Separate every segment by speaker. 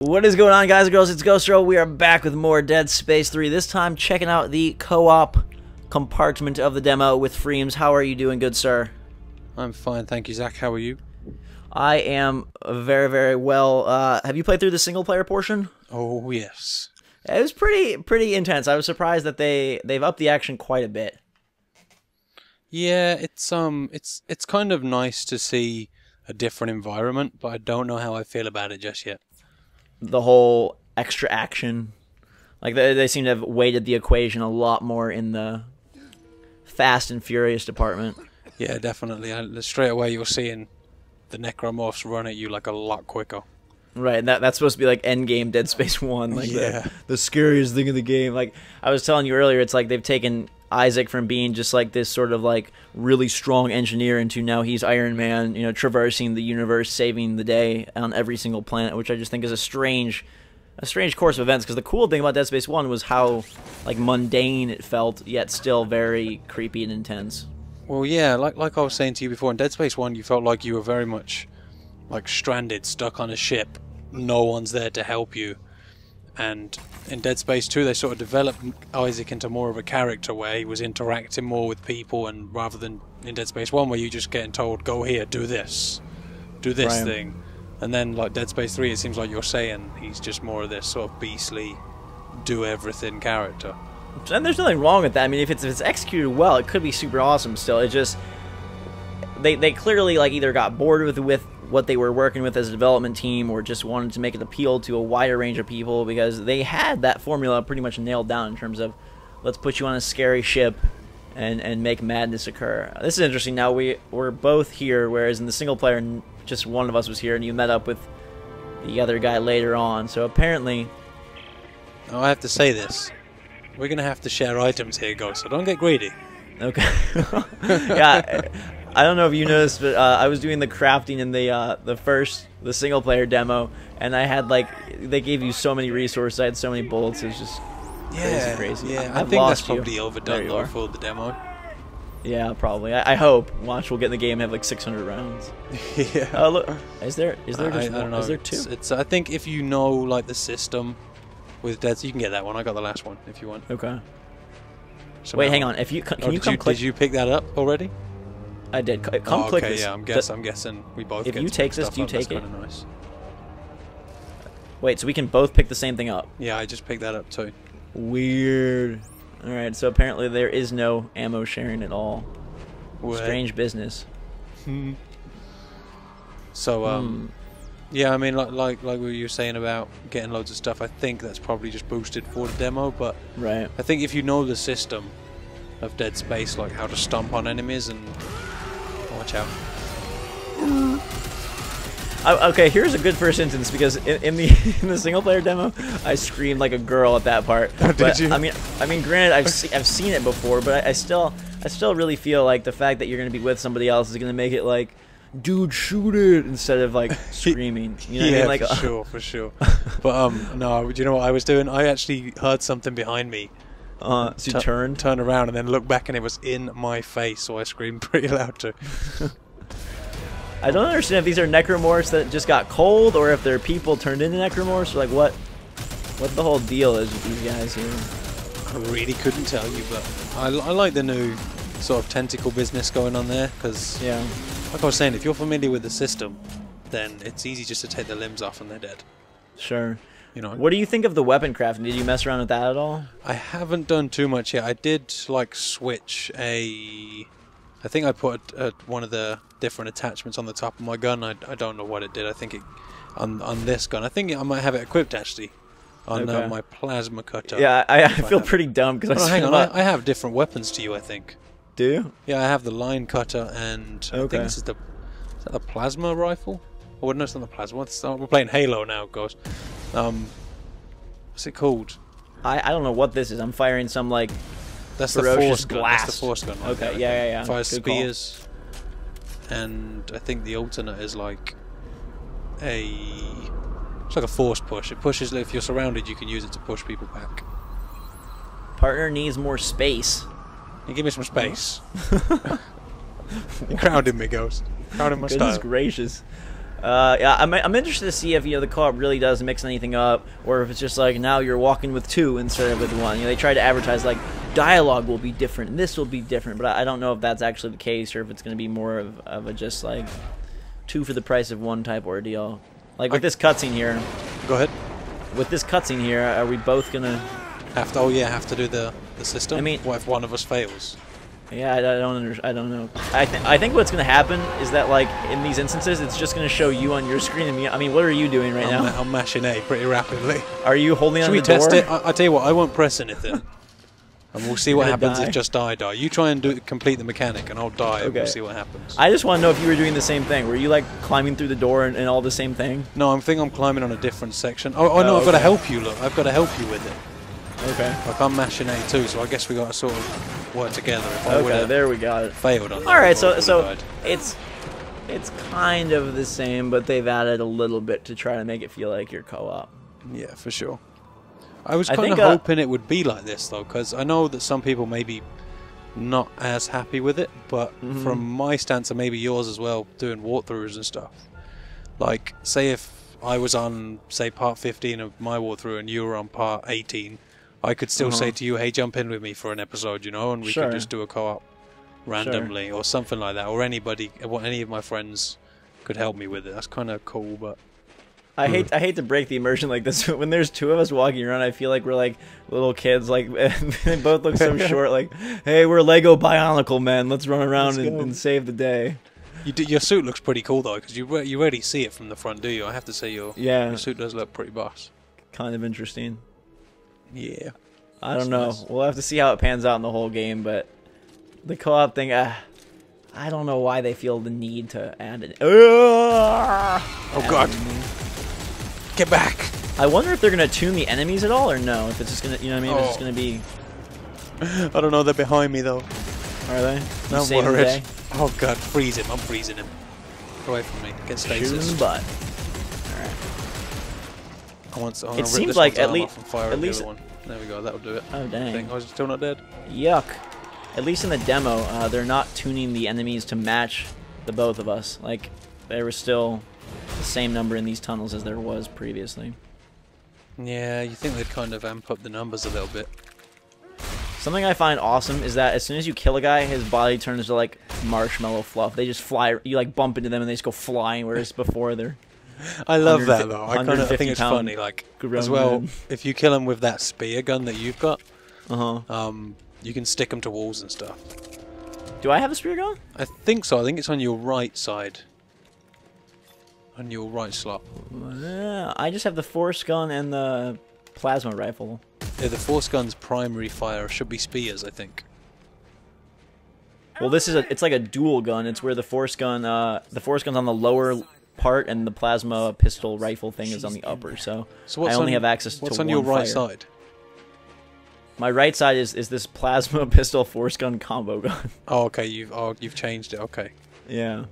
Speaker 1: What is going on, guys and girls? It's GhostRobo. We are back with more Dead Space 3. This time checking out the co-op compartment of the demo with IFreeMz. How are you doing, good sir?
Speaker 2: I'm fine, thank you, Zach. How are you?
Speaker 1: I am very, very well. Have you played through the single-player portion?
Speaker 2: Oh, yes.
Speaker 1: It was pretty intense. I was surprised that they've upped the action quite a bit.
Speaker 2: Yeah, it's kind of nice to see a different environment, but I don't know how I feel about it just yet.
Speaker 1: The whole extra action, like they seem to have weighted the equation a lot more in the Fast and Furious department.
Speaker 2: Yeah, definitely. Straight away you're seeing the necromorphs run at you like a lot quicker.
Speaker 1: Right, and that's supposed to be like endgame Dead Space 1, like
Speaker 2: yeah.
Speaker 1: the scariest thing in the game. Like I was telling you earlier, it's like they've taken Isaac from being just like this sort of like really strong engineer into now he's Iron Man, you know, traversing the universe, saving the day on every single planet, which I just think is a strange course of events. Because the cool thing about Dead Space 1 was how like mundane it felt, yet still very creepy and intense.
Speaker 2: Well, yeah, like I was saying to you before, in Dead Space 1 you felt like you were very much like stranded, stuck on a ship. No one's there to help you. And in Dead Space 2 they sort of developed Isaac into more of a character where he was interacting more with people, and rather than in Dead Space 1 where you just getting told, go here, do this right. thing. And then like Dead Space 3 it seems like you're saying he's just more of this sort of beastly, do everything character.
Speaker 1: And there's nothing wrong with that. I mean, if it's executed well, it could be super awesome still. It just they clearly like either got bored with what they were working with as a development team, or just wanted to make it appeal to a wider range of people, because they had that formula pretty much nailed down in terms of let's put you on a scary ship and make madness occur. This is interesting. Now we're both here, whereas in the single player just one of us was here, and you met up with the other guy later on. So apparently,
Speaker 2: oh, I have to say this. We're going to have to share items here, Ghost, so don't get greedy.
Speaker 1: Okay. Yeah, I don't know if you noticed, but I was doing the crafting in the single player demo, and I had like they gave you so many resources. I had so many bullets. It was just crazy.
Speaker 2: Yeah, I think that's probably overdone though for the demo. Yeah,
Speaker 1: probably. I hope. Watch, we'll get in the game and have like 600 rounds.
Speaker 2: Yeah.
Speaker 1: Oh look, is there just
Speaker 2: I don't know.
Speaker 1: Is there two?
Speaker 2: It's I think if you know like the system with Dead, you can get that one. I got the last one if you want.
Speaker 1: Okay.
Speaker 2: So
Speaker 1: wait, hang on. If you can you come click?
Speaker 2: Did you pick that up already?
Speaker 1: I did. Come
Speaker 2: oh,
Speaker 1: click
Speaker 2: okay,
Speaker 1: this.
Speaker 2: Yeah, I'm guessing we both.
Speaker 1: If you take this, do you take it?
Speaker 2: Nice.
Speaker 1: Wait, so we can both pick the same thing up?
Speaker 2: Yeah, I just picked that up too.
Speaker 1: Weird. All right, so apparently there is no ammo sharing at all.
Speaker 2: What?
Speaker 1: Strange business.
Speaker 2: So yeah, I mean, like what you were saying about getting loads of stuff, I think that's probably just boosted for the demo, but
Speaker 1: right.
Speaker 2: I think if you know the system of Dead Space, like how to stomp on enemies and watch out.
Speaker 1: Okay, here's a good first instance, because in the single player demo, I screamed like a girl at that part.
Speaker 2: Oh, did you?
Speaker 1: I mean, granted, I've seen it before, but I still really feel like the fact that you're gonna be with somebody else is gonna make it like, dude, shoot it, instead of like screaming. You know
Speaker 2: yeah,
Speaker 1: what I mean? Like,
Speaker 2: for sure. But no, do you know what I was doing? I actually heard something behind me.
Speaker 1: So you turn
Speaker 2: around and then look back, and it was in my face, so I screamed pretty loud too.
Speaker 1: I don't understand if these are necromorphs that just got cold, or if they're people turned into necromorphs, or like what the whole deal is with these guys here.
Speaker 2: I really couldn't tell you, but I like the new sort of tentacle business going on there, because
Speaker 1: yeah,
Speaker 2: like I was saying, if you're familiar with the system, then it's easy just to take the limbs off and they're dead.
Speaker 1: Sure.
Speaker 2: You know.
Speaker 1: What do you think of the weapon crafting? Did you mess around with that at all?
Speaker 2: I haven't done too much yet. I did like switch I think I put one of the different attachments on the top of my gun. I don't know what it did. I think it on this gun. I think I might have it equipped actually on my plasma cutter.
Speaker 1: Yeah, I feel pretty dumb because
Speaker 2: hang on. I have different weapons to you, I think.
Speaker 1: Do you?
Speaker 2: Yeah, I have the line cutter, and I think this is the plasma rifle. Oh, no, it's not the plasma. We're playing Halo now, Ghost. What's it called?
Speaker 1: I don't know what this is. I'm firing some like
Speaker 2: that's the force gun.
Speaker 1: Blast.
Speaker 2: That's the force gun. Right
Speaker 1: okay,
Speaker 2: there.
Speaker 1: yeah.
Speaker 2: Fires spears, and I think the alternate is like it's like a force push. It pushes if you're surrounded. You can use it to push people back.
Speaker 1: Partner needs more space.
Speaker 2: You give me some space. You're crowding me, Ghost. Crowding my style.
Speaker 1: Goodness gracious. Yeah, I'm interested to see if the co-op really does mix anything up, or if it's just like now you're walking with two instead of with one. They try to advertise like dialogue will be different, and this will be different, but I don't know if that's actually the case, or if it's going to be more of a just like two for the price of one type ordeal. Like with this cutscene here.
Speaker 2: Go ahead.
Speaker 1: With this cutscene here, are we both gonna
Speaker 2: have to? Oh yeah, have to do the system.
Speaker 1: I mean,
Speaker 2: what if one of us fails?
Speaker 1: Yeah, I don't know. I think what's gonna happen is that like in these instances, it's just gonna show you on your screen. And me, I mean, what are you doing right now?
Speaker 2: I'm mashing A pretty rapidly.
Speaker 1: Are you holding on to the door?
Speaker 2: Should we test it? I tell you what, I won't press anything, and we'll see what happens if just die. You try and complete the mechanic, and I'll die. Okay. And we'll see what happens.
Speaker 1: I just want to know if you were doing the same thing. Were you like climbing through the door and all the same thing?
Speaker 2: No, I think I'm climbing on a different section. Oh no, I've got to help you. Look, I've got to help you with it.
Speaker 1: Okay.
Speaker 2: Like I'm mashing A too, so I guess we got to sort of work together. If
Speaker 1: okay, there we got it.
Speaker 2: Failed on that.
Speaker 1: All right, so it's kind of the same, but they've added a little bit to try to make it feel like you're co-op.
Speaker 2: Yeah, for sure. I was kind of hoping it would be like this though, because I know that some people may be not as happy with it, but from my stance and maybe yours as well, doing walkthroughs and stuff. Like, say if I was on, say, part 15 of my walkthrough and you were on part 18. I could still say to you, hey, jump in with me for an episode, and we could just do a co-op randomly or something like that. Or anybody, any of my friends could help me with it. That's kind of cool, but... I
Speaker 1: hate to break the immersion like this, but when there's two of us walking around, I feel like we're like little kids, like they both look so short, like, hey, we're Lego Bionicle Men, let's run around and save the day.
Speaker 2: Your suit looks pretty cool, though, because you already see it from the front, do you? I have to say your suit does look pretty boss.
Speaker 1: Kind of interesting.
Speaker 2: Yeah.
Speaker 1: I don't know. Nice. We'll have to see how it pans out in the whole game, but the co-op thing, I don't know why they feel the need to add it.
Speaker 2: Oh, God. Get back.
Speaker 1: I wonder if they're going to tune the enemies at all or no. If it's just going to, If it's just going to be...
Speaker 2: I don't know. They're behind me, though.
Speaker 1: Are they?
Speaker 2: No, worried. Oh, God. Freeze him. I'm freezing him. Get away from me. Get stasis.
Speaker 1: Shoot him in the butt.
Speaker 2: It
Speaker 1: seems like at least
Speaker 2: there we go, that'll do it.
Speaker 1: Oh dang!
Speaker 2: I was still not dead.
Speaker 1: Yuck! At least in the demo, they're not tuning the enemies to match the both of us. Like there was still the same number in these tunnels as there was previously.
Speaker 2: Yeah, you think they'd kind of amp up the numbers a little bit.
Speaker 1: Something I find awesome is that as soon as you kill a guy, his body turns to like marshmallow fluff. They just fly. You like bump into them and they just go flying, whereas before they're...
Speaker 2: I love that though. I think it's funny. Like as well, if you kill them with that spear gun that you've got, you can stick them to walls and stuff.
Speaker 1: Do I have a spear gun?
Speaker 2: I think so. I think it's on your right side, on your right slot.
Speaker 1: I just have the force gun and the plasma rifle.
Speaker 2: Yeah, the force gun's primary fire should be spears, I think.
Speaker 1: Well, this is it's like a dual gun. It's where the force gun's on the lower part and the plasma pistol rifle thing is on the upper, so I only have access to one.
Speaker 2: What's on your right side?
Speaker 1: My right side is this plasma pistol force gun combo gun.
Speaker 2: Oh, okay. You've changed it. Okay.
Speaker 1: Yeah.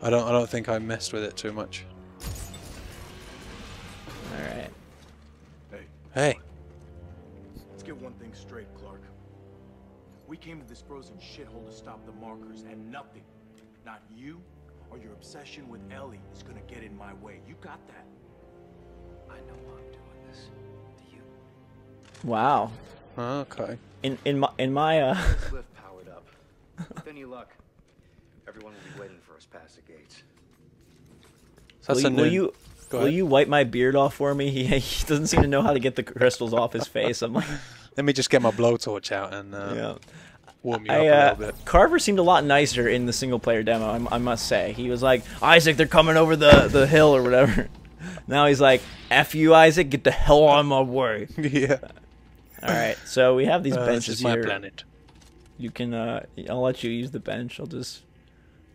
Speaker 2: I don't think I messed with it too much.
Speaker 1: All right.
Speaker 2: Hey.
Speaker 3: Let's get one thing straight, Clark. We came to this frozen shithole to stop the markers, and nothing, not you or your obsession with Ellie, is gonna get in my way. You got that?
Speaker 4: I know I'm doing this to you.
Speaker 1: Wow.
Speaker 2: Okay.
Speaker 1: In my
Speaker 4: Cliff powered up. With any luck, everyone will be waiting for us past the gates.
Speaker 1: Will you wipe my beard off for me? He doesn't seem to know how to get the crystals off his face. I'm like,
Speaker 2: let me just get my blowtorch out and warm you up a little bit.
Speaker 1: Carver seemed a lot nicer in the single player demo, I must say. He was like, Isaac, they're coming over the hill or whatever. Now he's like, F you, Isaac, get the hell on my way.
Speaker 2: Yeah.
Speaker 1: Alright, so we have these benches
Speaker 2: this is my
Speaker 1: here.
Speaker 2: planet.
Speaker 1: You can, I'll let you use the bench.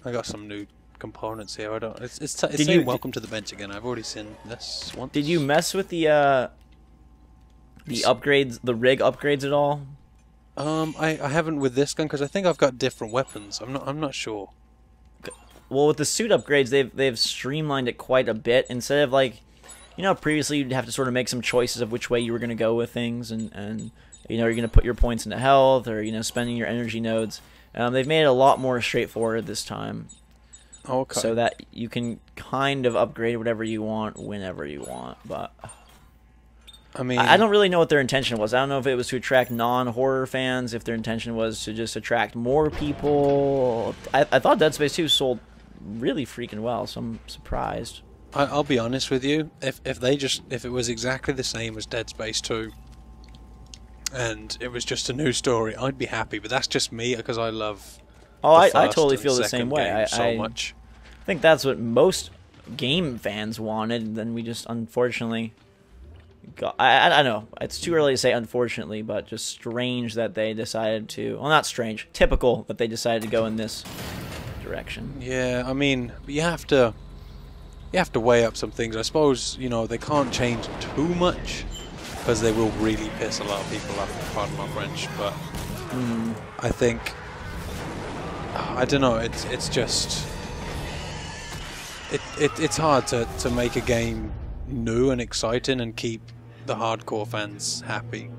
Speaker 2: I got some new components here. It's saying welcome to the bench again. I've already seen this once.
Speaker 1: Did you mess with the upgrades, the rig upgrades at all?
Speaker 2: I haven't with this gun because I think I've got different weapons. I'm not sure.
Speaker 1: Well, with the suit upgrades, they've streamlined it quite a bit. Instead of like, previously you'd have to sort of make some choices of which way you were going to go with things, and you're going to put your points into health or spending your energy nodes. They've made it a lot more straightforward this time.
Speaker 2: Okay.
Speaker 1: so that you can kind of upgrade whatever you want whenever you want. But
Speaker 2: I mean,
Speaker 1: I don't really know what their intention was. I don't know if it was to attract non-horror fans, if their intention was to just attract more people. I thought Dead Space 2 sold really freaking well, so I'm surprised.
Speaker 2: I'll be honest with you. If it was exactly the same as Dead Space 2, and it was just a new story, I'd be happy. But that's just me because I love.
Speaker 1: Oh, I
Speaker 2: first
Speaker 1: totally
Speaker 2: and
Speaker 1: feel the
Speaker 2: second
Speaker 1: same way.
Speaker 2: game so
Speaker 1: I
Speaker 2: much.
Speaker 1: think that's what most game fans wanted, and then we just unfortunately got. I know it's too early to say unfortunately, but just strange that they decided to. Well, not strange, typical that they decided to go in this direction.
Speaker 2: Yeah, I mean, you have to weigh up some things. I suppose, you know, they can't change too much because they will really piss a lot of people off, pardon my French, but I think, I don't know, it's just, it's hard to make a game new and exciting and keep the hardcore fans happy.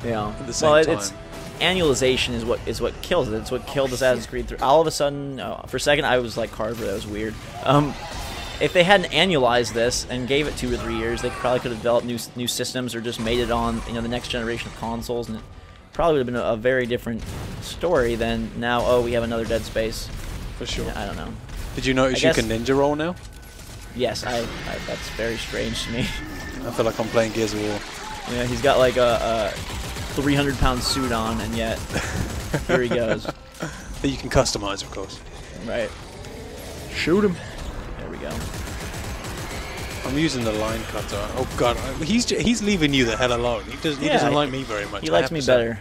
Speaker 1: Yeah.
Speaker 2: At the same time.
Speaker 1: It's annualization is what kills it. It's what killed Assassin's Creed 3. All of a sudden, for a second, I was like Carver. That was weird. If they hadn't annualized this and gave it 2 or 3 years, they probably could have developed new systems or just made it on the next generation of consoles, and it probably would have been a very different story than now. Oh, we have another Dead Space.
Speaker 2: For sure.
Speaker 1: Yeah, I don't know.
Speaker 2: Did you notice you can ninja roll now?
Speaker 1: Yes, that's very strange to me.
Speaker 2: I feel like I'm playing Gears of War.
Speaker 1: Yeah, he's got like a 300-pound suit on, and yet here he goes.
Speaker 2: That you can customize, of course.
Speaker 1: Right. Shoot him. There we go.
Speaker 2: I'm using the line cutter. Oh god, he's leaving you the hell alone. He doesn't like me very much.
Speaker 1: He likes me better.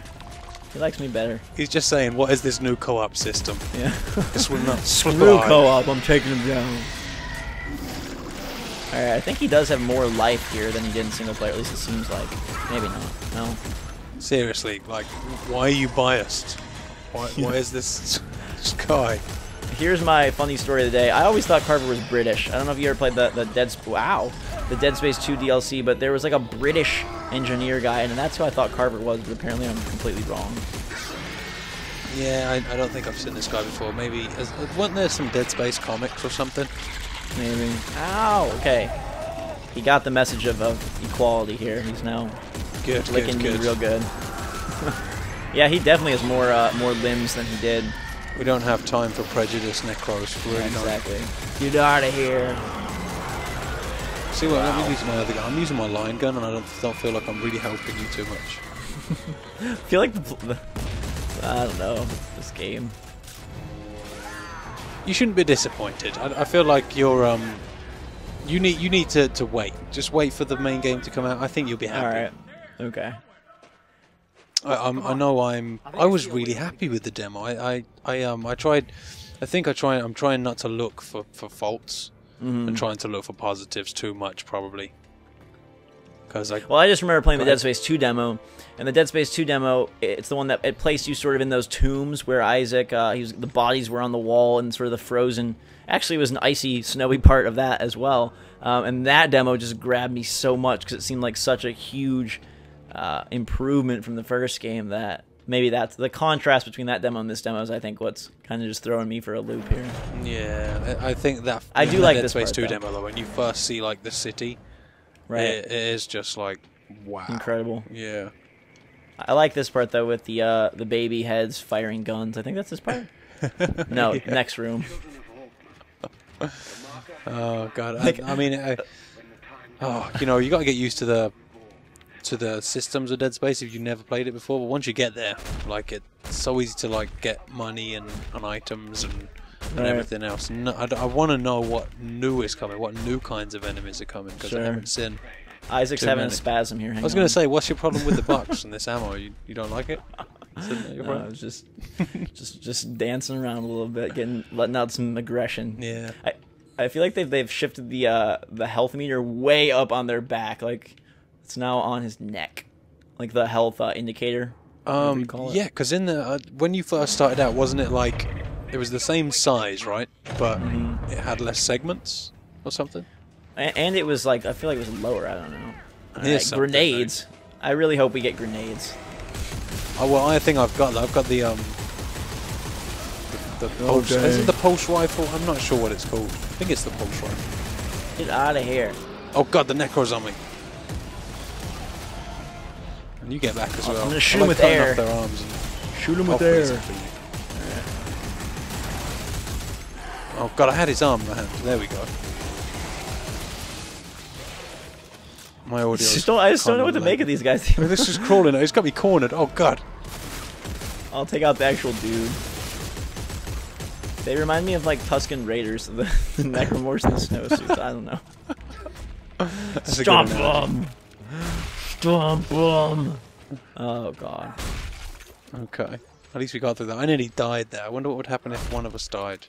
Speaker 1: He likes me better.
Speaker 2: He's just saying, what is this new co-op system?
Speaker 1: Yeah.
Speaker 2: This will not
Speaker 1: Screw co-op, I'm taking him down. Alright, I think he does have more life here than he did in single player, at least it seems like. Maybe not. No.
Speaker 2: Seriously, like, why are you biased? Why is this guy?
Speaker 1: Here's my funny story of the day. I always thought Carver was British. I don't know if you ever played the Dead Space 2 DLC, but there was like a British engineer guy, and that's who I thought Carver was, but apparently I'm completely wrong.
Speaker 2: Yeah, I don't think I've seen this guy before. Maybe, wasn't there some Dead Space comics or something?
Speaker 1: Maybe. Ow! Okay. He got the message of equality here. He's now licking me real good. Yeah, he definitely has more limbs than he did.
Speaker 2: We don't have time for prejudice, Necros. Really
Speaker 1: exactly. Get out of here.
Speaker 2: See what? Let me use my other gun. I'm using my line gun, and I don't feel like I'm really helping you too much.
Speaker 1: I feel like I don't know, this game.
Speaker 2: You shouldn't be disappointed. I feel like you're you need to wait. Just wait for the main game to come out. I think you'll be happy.
Speaker 1: All right. Okay.
Speaker 2: I know I was really happy with the demo. I tried. I'm trying not to look for faults and trying to look for positives too much, probably.
Speaker 1: Well, I just remember playing the Dead Space 2 demo, and the Dead Space 2 demo, it's the one that it placed you sort of in those tombs where Isaac, the bodies were on the wall and sort of the frozen. Actually, it was an icy, snowy part of that as well, and that demo just grabbed me so much because it seemed like such a huge improvement from the first game that maybe that's the contrast between that demo and this demo is, I think, what's kind of just throwing me for a loop here.
Speaker 2: Yeah, I think that
Speaker 1: I do like
Speaker 2: Dead
Speaker 1: this
Speaker 2: Space
Speaker 1: part,
Speaker 2: 2
Speaker 1: though.
Speaker 2: demo though. When you first see like the city,
Speaker 1: Right.
Speaker 2: it is just like wow,
Speaker 1: incredible.
Speaker 2: Yeah,
Speaker 1: I like this part though with the baby heads firing guns. I think that's this part. No,
Speaker 2: yeah.
Speaker 1: Next room.
Speaker 2: Oh god, I mean, you know, you got to get used to the systems of Dead Space if you've never played it before. But once you get there, like it's so easy to like get money and items and everything else. No, I want to know what new is coming, what new kinds of enemies are coming, because I haven't seen.
Speaker 1: Isaac's having a spasm here.
Speaker 2: I was going to say, what's your problem with the box and this ammo? You don't like it?
Speaker 1: No, I was just dancing around a little bit, letting out some aggression.
Speaker 2: Yeah.
Speaker 1: I feel like they've shifted the health meter way up on their back, like it's now on his neck, like the health indicator.
Speaker 2: Yeah, because in the when you first started out, wasn't it like it was the same size, right? But it had less segments or something.
Speaker 1: And it was like, I feel like it was lower. I don't know.
Speaker 2: Right,
Speaker 1: grenades. I really hope we get grenades.
Speaker 2: Oh well, I think I've got that. I've got the The pulse, is it the pulse rifle? I'm not sure what it's called. I think it's the pulse rifle.
Speaker 1: Get out of here.
Speaker 2: Oh god, the Necro's on me. And you get back as well.
Speaker 1: I'm gonna shoot him with air.
Speaker 2: Their arms and
Speaker 1: Shoot him with air.
Speaker 2: Oh god, I had his arm in my hand. There we go. My audio.
Speaker 1: I just don't know what to make of these guys.
Speaker 2: This is crawling. He's got me cornered. Oh god.
Speaker 1: I'll take out the actual dude. They remind me of like Tusken Raiders, the Necromorphs in the snowsuits. I don't know. Stomp them! Stomp them! Oh god.
Speaker 2: Okay. At least we got through that. I nearly died there. I wonder what would happen if one of us died.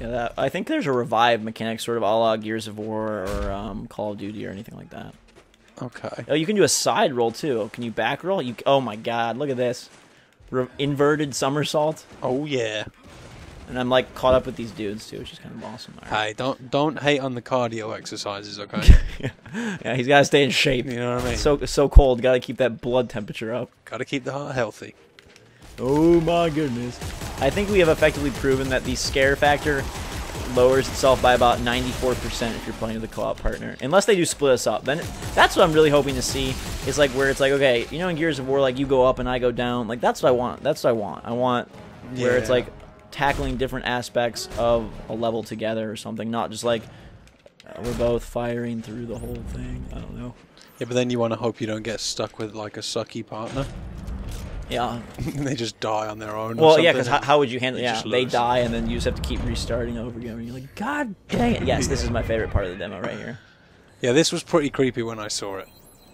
Speaker 1: Yeah, I think there's a revive mechanic, sort of a la Gears of War or Call of Duty or anything like that.
Speaker 2: Okay.
Speaker 1: Oh, you can do a side roll too. Can you back roll? Oh my god, look at this. Inverted somersault.
Speaker 2: Oh yeah.
Speaker 1: And I'm like caught up with these dudes too, which is kind of awesome.
Speaker 2: Right. Hey, don't hate on the cardio exercises, okay?
Speaker 1: Yeah, he's got to stay in shape.
Speaker 2: You know what I mean?
Speaker 1: So cold, got to keep that blood temperature up.
Speaker 2: Got to keep the heart healthy.
Speaker 1: Oh my goodness. I think we have effectively proven that the scare factor lowers itself by about 94% if you're playing with a co-op partner. Unless they do split us up. Then that's what I'm really hoping to see, is like where it's like, okay, you know in Gears of War, like you go up and I go down. Like that's what I want. That's what I want. I want where it's like tackling different aspects of a level together or something, not just like we're both firing through the whole thing. I don't know.
Speaker 2: Yeah, but then you want to hope you don't get stuck with like a sucky partner.
Speaker 1: Yeah.
Speaker 2: They just die on their own.
Speaker 1: Well, yeah, because how would you handle it? Yeah, they
Speaker 2: lose.
Speaker 1: Die and then you just have to keep restarting over again. And you're like, God dang it. Yes, this is my favorite part of the demo right here.
Speaker 2: Yeah, this was pretty creepy when I saw it.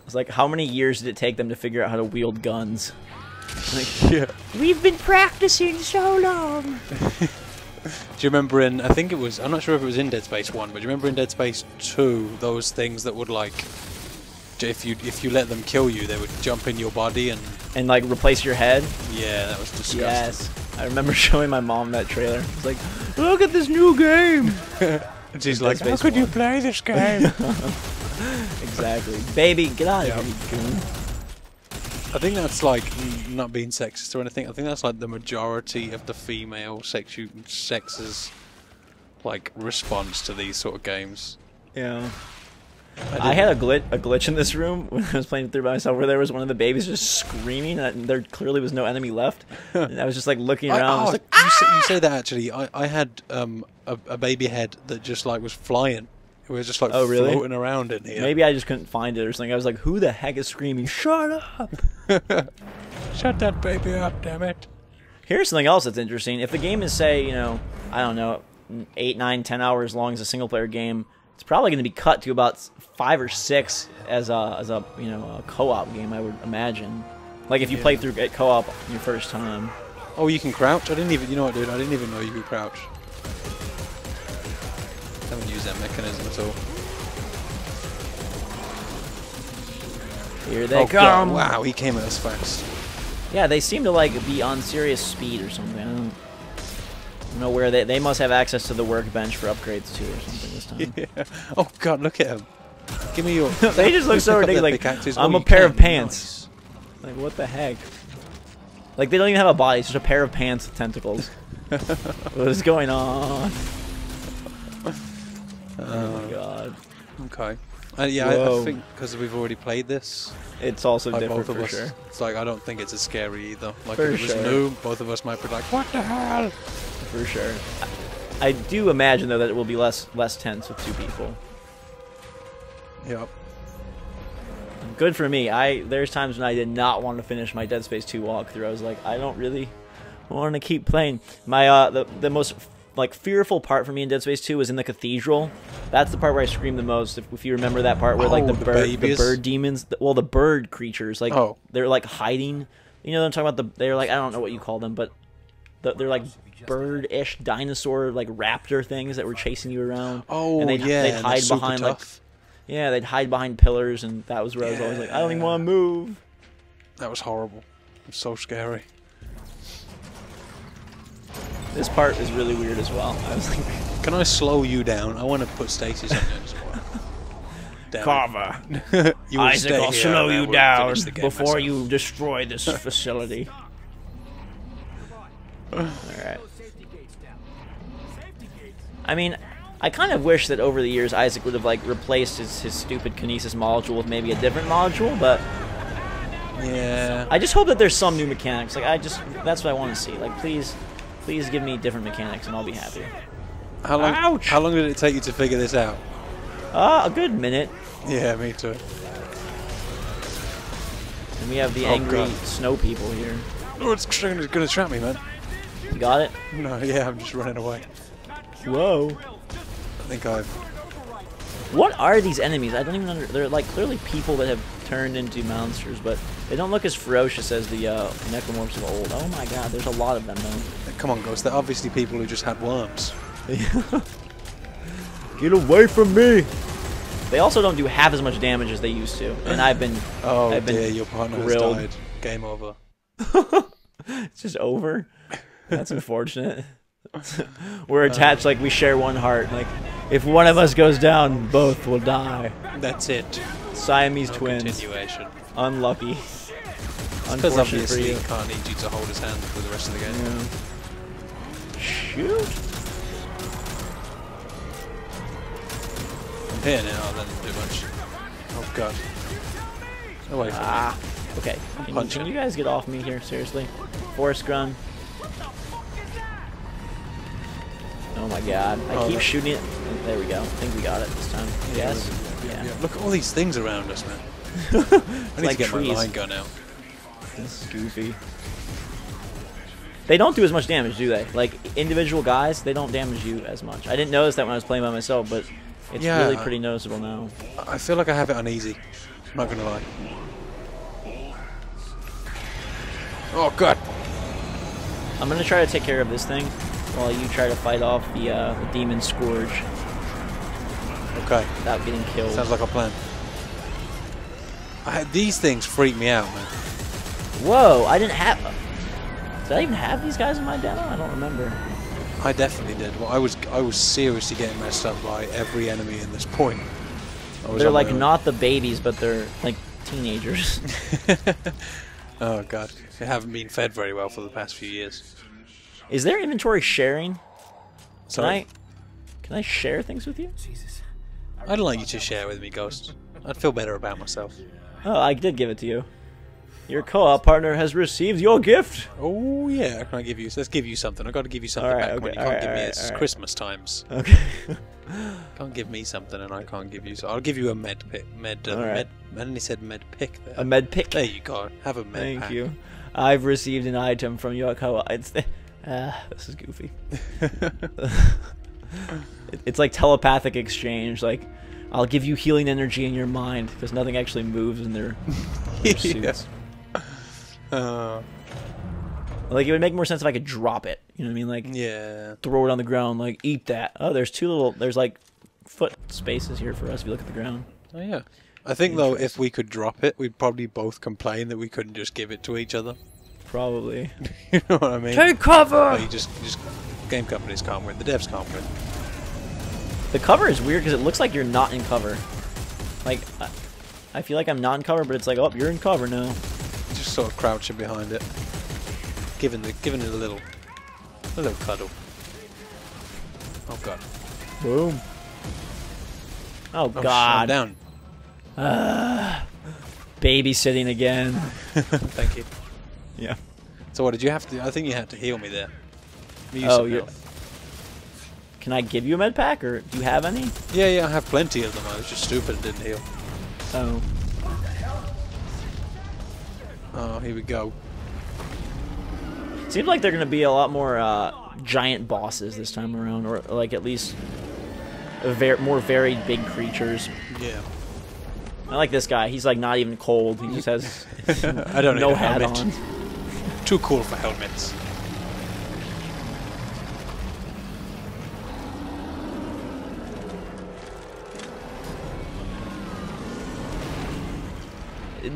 Speaker 1: It's like, how many years did it take them to figure out how to wield guns? Like,
Speaker 2: Yeah.
Speaker 1: we've been practicing so long.
Speaker 2: Do you remember in, I think it was, I'm not sure if it was in Dead Space 1, but do you remember in Dead Space 2, those things that would like, if you let them kill you, they would jump in your body and
Speaker 1: like replace your head?
Speaker 2: Yeah, that was disgusting.
Speaker 1: Yes. I remember showing my mom that trailer. It's like, look at this new game.
Speaker 2: And she's like, how could you play this game?
Speaker 1: Exactly. Baby, get out of here, you goon.
Speaker 2: I think that's like, not being sexist or anything, I think that's like the majority of the female sex's like response to these sort of games.
Speaker 1: Yeah. I had a glitch in this room when I was playing through by myself where there was one of the babies just screaming and there clearly was no enemy left. And I was just like looking around. I was like,
Speaker 2: you say that actually. I had a baby head that just like was flying. It was just like floating around in here.
Speaker 1: Maybe I just couldn't find it or something. I was like, who the heck is screaming? Shut up!
Speaker 2: Shut that baby up, damn it.
Speaker 1: Here's something else that's interesting. If the game is, say, you know, I don't know, 8, 9, 10 hours long as a single player game, it's probably going to be cut to about 5 or 6 as a you know a co-op game, I would imagine. Like if you play through co-op your first time.
Speaker 2: Oh, you can crouch? I didn't even, you know what, dude? I didn't even know you could crouch. I haven't used that mechanism at all.
Speaker 1: Here they
Speaker 2: God.
Speaker 1: come!
Speaker 2: Wow, he came at us fast.
Speaker 1: Yeah, they seem to like be on serious speed or something. I don't know where they must have access to the workbench for upgrades too or something this time.
Speaker 2: Yeah. Oh god, look at him. Give me your.
Speaker 1: They just look so ridiculous. Like, I'm a pair of pants. Nice. Like what the heck? Like they don't even have a body. It's just a pair of pants with tentacles. What is going on? Oh my god.
Speaker 2: Okay. Yeah, I think because we've already played this,
Speaker 1: it's also
Speaker 2: like
Speaker 1: different
Speaker 2: both of
Speaker 1: for
Speaker 2: us.
Speaker 1: sure.
Speaker 2: It's like I don't think it's as scary either. Like
Speaker 1: For
Speaker 2: if it was
Speaker 1: sure.
Speaker 2: new, both of us might be like, "What the hell?"
Speaker 1: For sure. I do imagine though that it will be less tense with 2 people.
Speaker 2: Yep.
Speaker 1: Good for me. There's times when I did not want to finish my Dead Space 2 walkthrough. I was like, I don't really want to keep playing. My the most like fearful part for me in Dead Space 2 was in the cathedral. That's the part where I screamed the most. If you remember that part where like the bird demons, the bird creatures, like they're like hiding. You know what I'm talking about? They're like, I don't know what you call them, but they're like bird-ish dinosaur like raptor things that were chasing you around.
Speaker 2: Oh,
Speaker 1: and they'd hide behind like they'd hide behind pillars, and that was where I was always like, I don't even want to move.
Speaker 2: That was horrible. It was so scary.
Speaker 1: This part is really weird as well. I was like,
Speaker 2: can I slow you down? I want to put stasis on you as well.
Speaker 1: Carver, Isaac, I'll slow you down before you destroy this facility. Alright. I mean, I kind of wish that over the years Isaac would have like replaced his stupid kinesis module with maybe a different module, but
Speaker 2: Yeah.
Speaker 1: I just hope that there's some new mechanics. Like that's what I want to see. Like please give me different mechanics and I'll be happy.
Speaker 2: How long?
Speaker 1: Ouch!
Speaker 2: How long did it take you to figure this out?
Speaker 1: A good minute.
Speaker 2: Yeah, me too.
Speaker 1: And we have the
Speaker 2: Oh,
Speaker 1: angry
Speaker 2: God.
Speaker 1: snow people here.
Speaker 2: Oh, it's gonna trap me, man.
Speaker 1: You got it?
Speaker 2: No, yeah, I'm just running away.
Speaker 1: Whoa.
Speaker 2: I think I've.
Speaker 1: What are these enemies? I don't even they're like clearly people that have turned into monsters, but they don't look as ferocious as the necromorphs of old. Oh my god, there's a lot of them though.
Speaker 2: Come on, Ghost. They're obviously people who just had worms.
Speaker 1: Get away from me! They also don't do half as much damage as they used to, and I've been
Speaker 2: Dear, your partner
Speaker 1: grilled.
Speaker 2: has died. Game over.
Speaker 1: It's just over. That's unfortunate. We're attached like we share one heart. Like if one of us goes down, both will die.
Speaker 2: That's it.
Speaker 1: Siamese
Speaker 2: No
Speaker 1: twins.
Speaker 2: continuation.
Speaker 1: Unlucky.
Speaker 2: Because
Speaker 1: Unfortunate for
Speaker 2: obviously
Speaker 1: you.
Speaker 2: he can't need you to hold his hand for the rest of the game.
Speaker 1: Yeah. Shoot.
Speaker 2: I'm here now, then do much. Oh god. Away from me.
Speaker 1: Ah. Okay. Can you guys get off me here? Seriously. Forest Grun. Oh my god. I keep shooting it. There we go. I think we got it this time. Yes. Yeah.
Speaker 2: Look at all these things around us, man. I need
Speaker 1: like
Speaker 2: to get
Speaker 1: trees.
Speaker 2: my line gun out.
Speaker 1: This is goofy. They don't do as much damage, do they? Like, individual guys, they don't damage you as much. I didn't notice that when I was playing by myself, but it's really pretty noticeable now.
Speaker 2: I feel like I have it on easy. I'm not gonna lie. Oh god.
Speaker 1: I'm gonna try to take care of this thing while you try to fight off the demon scourge
Speaker 2: Okay.
Speaker 1: without getting killed.
Speaker 2: Sounds like a plan. These things freak me out, man.
Speaker 1: Whoa! I didn't have. Did I even have these guys in my demo? I don't remember.
Speaker 2: I definitely did. Well, I was seriously getting messed up by every enemy in this point.
Speaker 1: They're like not the babies, but they're like teenagers.
Speaker 2: Oh god, they haven't been fed very well for the past few years.
Speaker 1: Is there inventory sharing?
Speaker 2: Sorry?
Speaker 1: Can I share things with you?
Speaker 2: I'd like you to share with me, Ghost. I'd feel better about myself.
Speaker 1: Oh, I did give it to you. Your co-op partner has received your gift.
Speaker 2: Oh yeah, can I give you? Let's give you something. I got to give you something
Speaker 1: Alright,
Speaker 2: back.
Speaker 1: okay,
Speaker 2: When you can't
Speaker 1: alright,
Speaker 2: give me
Speaker 1: alright,
Speaker 2: it's
Speaker 1: alright.
Speaker 2: Christmas times.
Speaker 1: Okay.
Speaker 2: Can't give me something, and I can't give you. So I'll give you a med pick.
Speaker 1: Alright.
Speaker 2: I only said med pick there.
Speaker 1: A med pick.
Speaker 2: There you go. Have a med
Speaker 1: Thank
Speaker 2: pack.
Speaker 1: you. I've received an item from your co-op. This is goofy. It's like telepathic exchange. Like, I'll give you healing energy in your mind because nothing actually moves in their suits. Like, it would make more sense if I could drop it. You know what I mean? Like,
Speaker 2: Yeah.
Speaker 1: throw it on the ground. Like, eat that. Oh, there's like foot spaces here for us if you look at the ground.
Speaker 2: Oh yeah. I think though, if we could drop it, we'd probably both complain that we couldn't just give it to each other.
Speaker 1: Probably.
Speaker 2: You know what I mean?
Speaker 1: Take cover.
Speaker 2: Like, you just game companies can't win. The devs can't win.
Speaker 1: The cover is weird because it looks like you're not in cover. Like, I feel like I'm not in cover, but it's like, oh, you're in cover now.
Speaker 2: Just sort of crouching behind it, giving it a little cuddle. Oh god.
Speaker 1: Boom. Oh,
Speaker 2: Oh,
Speaker 1: God.
Speaker 2: down.
Speaker 1: Babysitting again.
Speaker 2: Thank you.
Speaker 1: Yeah.
Speaker 2: So what did you have to? I think you had to heal me there. Use
Speaker 1: Oh,
Speaker 2: some
Speaker 1: yeah.
Speaker 2: health.
Speaker 1: Can I give you a med pack, or do you have any?
Speaker 2: Yeah, I have plenty of them. I was just stupid and didn't heal.
Speaker 1: Oh.
Speaker 2: Oh, here we go.
Speaker 1: Seems like they're going to be a lot more giant bosses this time around, or like at least more varied big creatures.
Speaker 2: Yeah.
Speaker 1: I like this guy. He's like not even cold. He just has
Speaker 2: I don't
Speaker 1: no
Speaker 2: need a
Speaker 1: hat
Speaker 2: helmet.
Speaker 1: on.
Speaker 2: Too cool for helmets.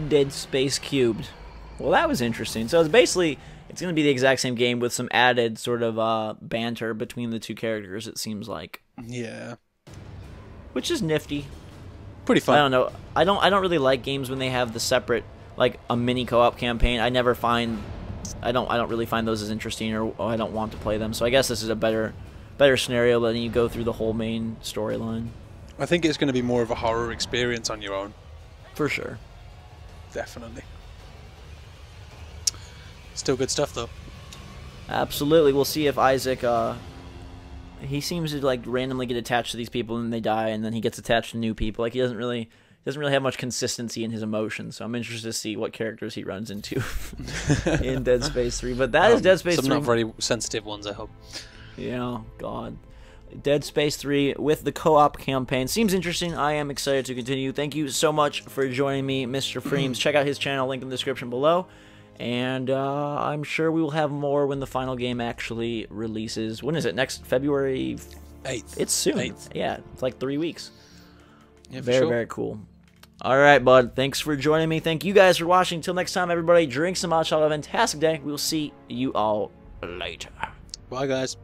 Speaker 1: Dead Space Cubed. Well, that was interesting. So it's basically, it's going to be the exact same game with some added sort of banter between the two characters, it seems like.
Speaker 2: Yeah.
Speaker 1: Which is nifty.
Speaker 2: Pretty fun.
Speaker 1: I don't know. I don't really like games when they have the separate, like a mini co-op campaign. I don't really find those as interesting, or I don't want to play them. So I guess this is a better better scenario letting you go through the whole main storyline.
Speaker 2: I think it's going to be more of a horror experience on your own.
Speaker 1: For sure.
Speaker 2: Definitely. Still good stuff, though.
Speaker 1: Absolutely. We'll see if Isaac, he seems to like randomly get attached to these people and they die, and then he gets attached to new people. Like he doesn't really have much consistency in his emotions. So I'm interested to see what characters he runs into in Dead Space 3. But that is Dead Space 3.
Speaker 2: Some not very sensitive ones, I hope.
Speaker 1: Yeah, God. Dead Space 3 with the co-op campaign. Seems interesting. I am excited to continue. Thank you so much for joining me, Mr. IFreeMz. Check out his channel, link in the description below. And I'm sure we will have more when the final game actually releases. When is it? Next February
Speaker 2: 8th.
Speaker 1: It's soon.
Speaker 2: 8th.
Speaker 1: Yeah, it's like 3 weeks.
Speaker 2: Yeah, for
Speaker 1: very,
Speaker 2: sure.
Speaker 1: very cool. All right, bud. Thanks for joining me. Thank you guys for watching. Until next time, everybody, drink some hot chocolate. Have a fantastic day. We will see you all later.
Speaker 2: Bye, guys.